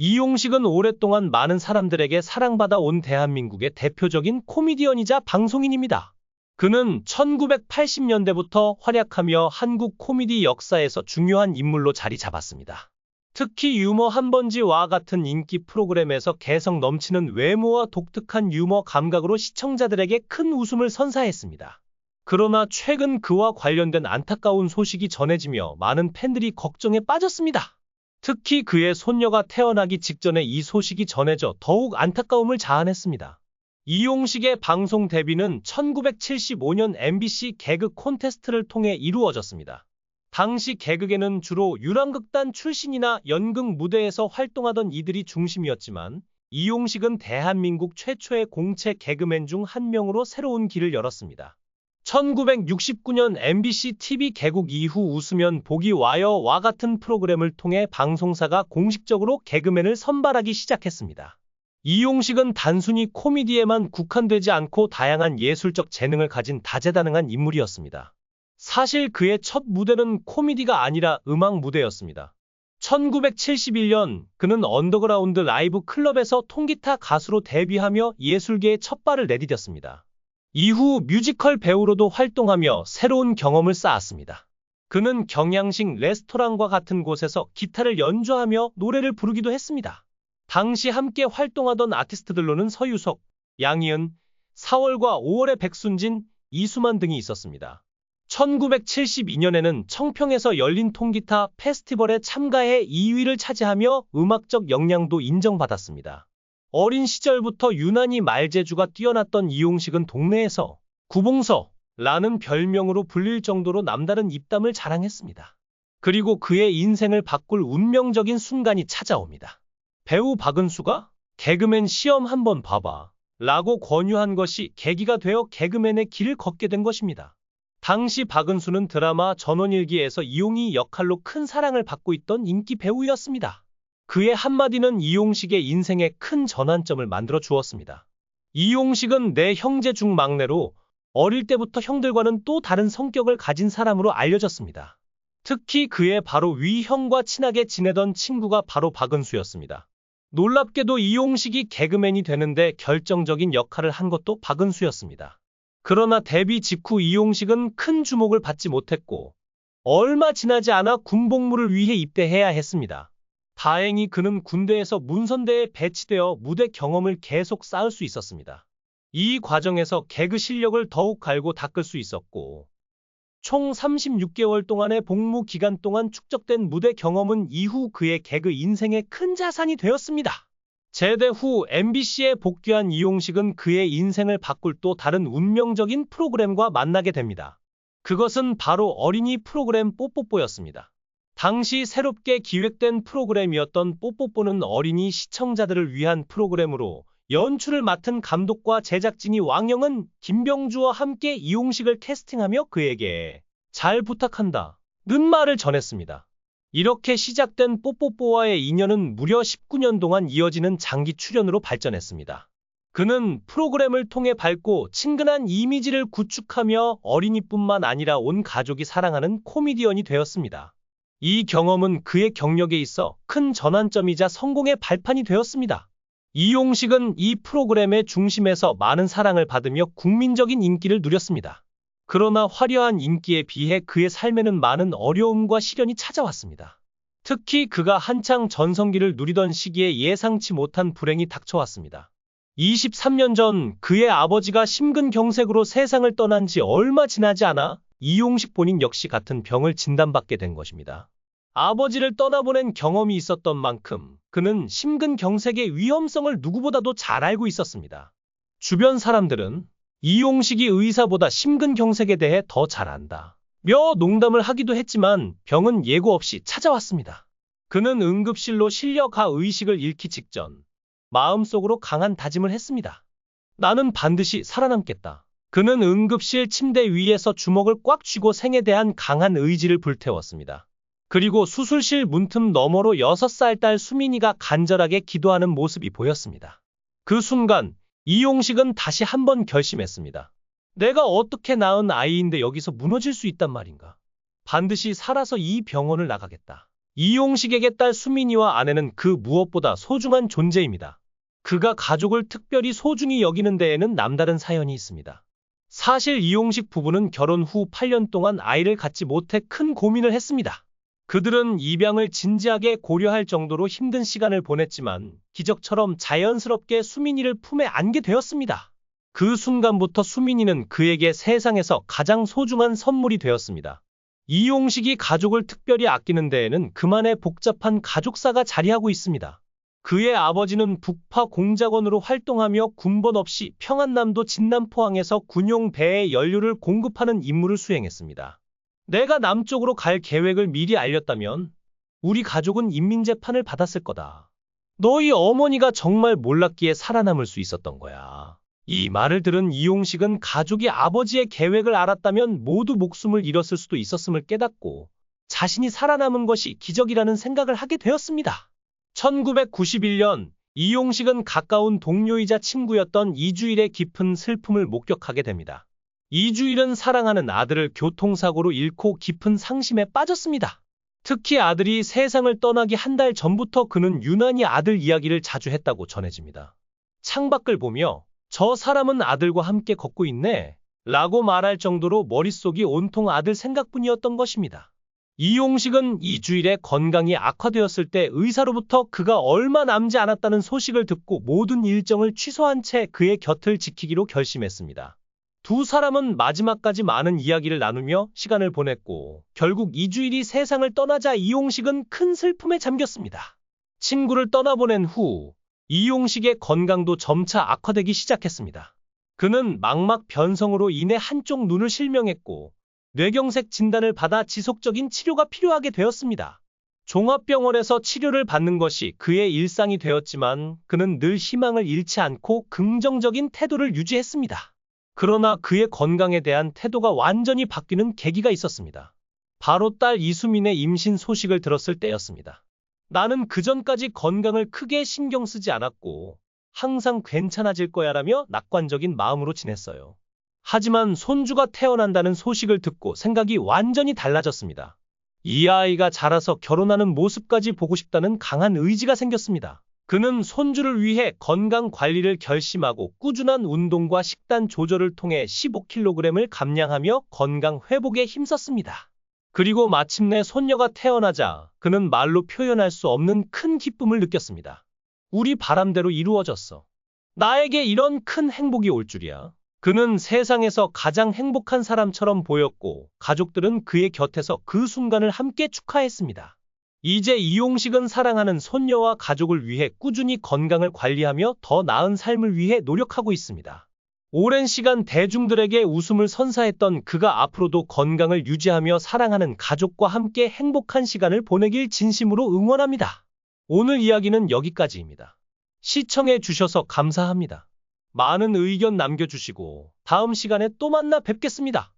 이용식은 오랫동안 많은 사람들에게 사랑받아 온 대한민국의 대표적인 코미디언이자 방송인입니다. 그는 1980년대부터 활약하며 한국 코미디 역사에서 중요한 인물로 자리 잡았습니다. 특히 유머 한 번지와 같은 인기 프로그램에서 개성 넘치는 외모와 독특한 유머 감각으로 시청자들에게 큰 웃음을 선사했습니다. 그러나 최근 그와 관련된 안타까운 소식이 전해지며 많은 팬들이 걱정에 빠졌습니다. 특히 그의 손녀가 태어나기 직전에 이 소식이 전해져 더욱 안타까움을 자아냈습니다. 이용식의 방송 데뷔는 1975년 MBC 개그 콘테스트를 통해 이루어졌습니다. 당시 개그계는 주로 유랑극단 출신이나 연극 무대에서 활동하던 이들이 중심이었지만 이용식은 대한민국 최초의 공채 개그맨 중 한 명으로 새로운 길을 열었습니다. 1969년 MBC TV 개국 이후 웃으면 복이 와요와 같은 프로그램을 통해 방송사가 공식적으로 개그맨을 선발하기 시작했습니다. 이용식은 단순히 코미디에만 국한되지 않고 다양한 예술적 재능을 가진 다재다능한 인물이었습니다. 사실 그의 첫 무대는 코미디가 아니라 음악 무대였습니다. 1971년 그는 언더그라운드 라이브 클럽에서 통기타 가수로 데뷔하며 예술계에 첫 발을 내디뎠습니다. 이후 뮤지컬 배우로도 활동하며 새로운 경험을 쌓았습니다. 그는 경양식 레스토랑과 같은 곳에서 기타를 연주하며 노래를 부르기도 했습니다. 당시 함께 활동하던 아티스트들로는 서유석, 양희은, 4월과 5월의 백순진, 이수만 등이 있었습니다. 1972년에는 청평에서 열린 통기타 페스티벌에 참가해 2위를 차지하며 음악적 역량도 인정받았습니다. 어린 시절부터 유난히 말재주가 뛰어났던 이용식은 동네에서 구봉서라는 별명으로 불릴 정도로 남다른 입담을 자랑했습니다. 그리고 그의 인생을 바꿀 운명적인 순간이 찾아옵니다. 배우 박은수가 개그맨 시험 한번 봐봐 라고 권유한 것이 계기가 되어 개그맨의 길을 걷게 된 것입니다. 당시 박은수는 드라마 전원일기에서 이용희 역할로 큰 사랑을 받고 있던 인기 배우였습니다. 그의 한마디는 이용식의 인생에 큰 전환점을 만들어 주었습니다. 이용식은 내 형제 중 막내로 어릴 때부터 형들과는 또 다른 성격을 가진 사람으로 알려졌습니다. 특히 그의 바로 위 형과 친하게 지내던 친구가 바로 박은수였습니다. 놀랍게도 이용식이 개그맨이 되는데 결정적인 역할을 한 것도 박은수였습니다. 그러나 데뷔 직후 이용식은 큰 주목을 받지 못했고 얼마 지나지 않아 군복무를 위해 입대해야 했습니다. 다행히 그는 군대에서 문선대에 배치되어 무대 경험을 계속 쌓을 수 있었습니다. 이 과정에서 개그 실력을 더욱 갈고 닦을 수 있었고 총 36개월 동안의 복무 기간 동안 축적된 무대 경험은 이후 그의 개그 인생의 큰 자산이 되었습니다. 제대 후 MBC에 복귀한 이용식은 그의 인생을 바꿀 또 다른 운명적인 프로그램과 만나게 됩니다. 그것은 바로 어린이 프로그램 뽀뽀뽀였습니다. 당시 새롭게 기획된 프로그램이었던 뽀뽀뽀는 어린이 시청자들을 위한 프로그램으로 연출을 맡은 감독과 제작진이 왕영은, 김병주와 함께 이용식을 캐스팅하며 그에게 잘 부탁한다 는 말을 전했습니다. 이렇게 시작된 뽀뽀뽀와의 인연은 무려 19년 동안 이어지는 장기 출연으로 발전했습니다. 그는 프로그램을 통해 밝고 친근한 이미지를 구축하며 어린이뿐만 아니라 온 가족이 사랑하는 코미디언이 되었습니다. 이 경험은 그의 경력에 있어 큰 전환점이자 성공의 발판이 되었습니다. 이용식은 이 프로그램의 중심에서 많은 사랑을 받으며 국민적인 인기를 누렸습니다. 그러나 화려한 인기에 비해 그의 삶에는 많은 어려움과 시련이 찾아왔습니다. 특히 그가 한창 전성기를 누리던 시기에 예상치 못한 불행이 닥쳐왔습니다. 23년 전 그의 아버지가 심근경색으로 세상을 떠난 지 얼마 지나지 않아 이용식 본인 역시 같은 병을 진단받게 된 것입니다. 아버지를 떠나보낸 경험이 있었던 만큼 그는 심근경색의 위험성을 누구보다도 잘 알고 있었습니다. 주변 사람들은 이용식이 의사보다 심근경색에 대해 더 잘 안다 며 농담을 하기도 했지만 병은 예고 없이 찾아왔습니다. 그는 응급실로 실려가 의식을 잃기 직전 마음속으로 강한 다짐을 했습니다. 나는 반드시 살아남겠다. 그는 응급실 침대 위에서 주먹을 꽉 쥐고 생에 대한 강한 의지를 불태웠습니다. 그리고 수술실 문틈 너머로 6살 딸 수민이가 간절하게 기도하는 모습이 보였습니다. 그 순간 이용식은 다시 한번 결심했습니다. 내가 어떻게 낳은 아이인데 여기서 무너질 수 있단 말인가. 반드시 살아서 이 병원을 나가겠다. 이용식에게 딸 수민이와 아내는 그 무엇보다 소중한 존재입니다. 그가 가족을 특별히 소중히 여기는 데에는 남다른 사연이 있습니다. 사실 이용식 부부는 결혼 후 8년 동안 아이를 갖지 못해 큰 고민을 했습니다. 그들은 입양을 진지하게 고려할 정도로 힘든 시간을 보냈지만 기적처럼 자연스럽게 수민이를 품에 안게 되었습니다. 그 순간부터 수민이는 그에게 세상에서 가장 소중한 선물이 되었습니다. 이용식이 가족을 특별히 아끼는 데에는 그만의 복잡한 가족사가 자리하고 있습니다. 그의 아버지는 북파 공작원으로 활동하며 군번 없이 평안남도 진남포항에서 군용 배에 연료를 공급하는 임무를 수행했습니다. 내가 남쪽으로 갈 계획을 미리 알렸다면 우리 가족은 인민재판을 받았을 거다. 너희 어머니가 정말 몰랐기에 살아남을 수 있었던 거야. 이 말을 들은 이용식은 가족이 아버지의 계획을 알았다면 모두 목숨을 잃었을 수도 있었음을 깨닫고 자신이 살아남은 것이 기적이라는 생각을 하게 되었습니다. 1991년 이용식은 가까운 동료이자 친구였던 이주일의 깊은 슬픔을 목격하게 됩니다. 이주일은 사랑하는 아들을 교통사고로 잃고 깊은 상심에 빠졌습니다. 특히 아들이 세상을 떠나기 한 달 전부터 그는 유난히 아들 이야기를 자주 했다고 전해집니다. 창밖을 보며 저 사람은 아들과 함께 걷고 있네 라고 말할 정도로 머릿속이 온통 아들 생각뿐이었던 것입니다. 이용식은 이주일의 건강이 악화되었을 때 의사로부터 그가 얼마 남지 않았다는 소식을 듣고 모든 일정을 취소한 채 그의 곁을 지키기로 결심했습니다. 두 사람은 마지막까지 많은 이야기를 나누며 시간을 보냈고 결국 이주일이 세상을 떠나자 이용식은 큰 슬픔에 잠겼습니다. 친구를 떠나보낸 후 이용식의 건강도 점차 악화되기 시작했습니다. 그는 망막 변성으로 인해 한쪽 눈을 실명했고 뇌경색 진단을 받아 지속적인 치료가 필요하게 되었습니다. 종합병원에서 치료를 받는 것이 그의 일상이 되었지만 그는 늘 희망을 잃지 않고 긍정적인 태도를 유지했습니다. 그러나 그의 건강에 대한 태도가 완전히 바뀌는 계기가 있었습니다. 바로 딸 이수민의 임신 소식을 들었을 때였습니다. 나는 그전까지 건강을 크게 신경 쓰지 않았고 항상 괜찮아질 거야라며 낙관적인 마음으로 지냈어요. 하지만 손주가 태어난다는 소식을 듣고 생각이 완전히 달라졌습니다. 이 아이가 자라서 결혼하는 모습까지 보고 싶다는 강한 의지가 생겼습니다. 그는 손주를 위해 건강 관리를 결심하고 꾸준한 운동과 식단 조절을 통해 15kg을 감량하며 건강 회복에 힘썼습니다. 그리고 마침내 손녀가 태어나자 그는 말로 표현할 수 없는 큰 기쁨을 느꼈습니다. 우리 바람대로 이루어졌어. 나에게 이런 큰 행복이 올 줄이야. 그는 세상에서 가장 행복한 사람처럼 보였고 가족들은 그의 곁에서 그 순간을 함께 축하했습니다. 이제 이용식은 사랑하는 손녀와 가족을 위해 꾸준히 건강을 관리하며 더 나은 삶을 위해 노력하고 있습니다. 오랜 시간 대중들에게 웃음을 선사했던 그가 앞으로도 건강을 유지하며 사랑하는 가족과 함께 행복한 시간을 보내길 진심으로 응원합니다. 오늘 이야기는 여기까지입니다. 시청해 주셔서 감사합니다. 많은 의견 남겨주시고 다음 시간에 또 만나 뵙겠습니다.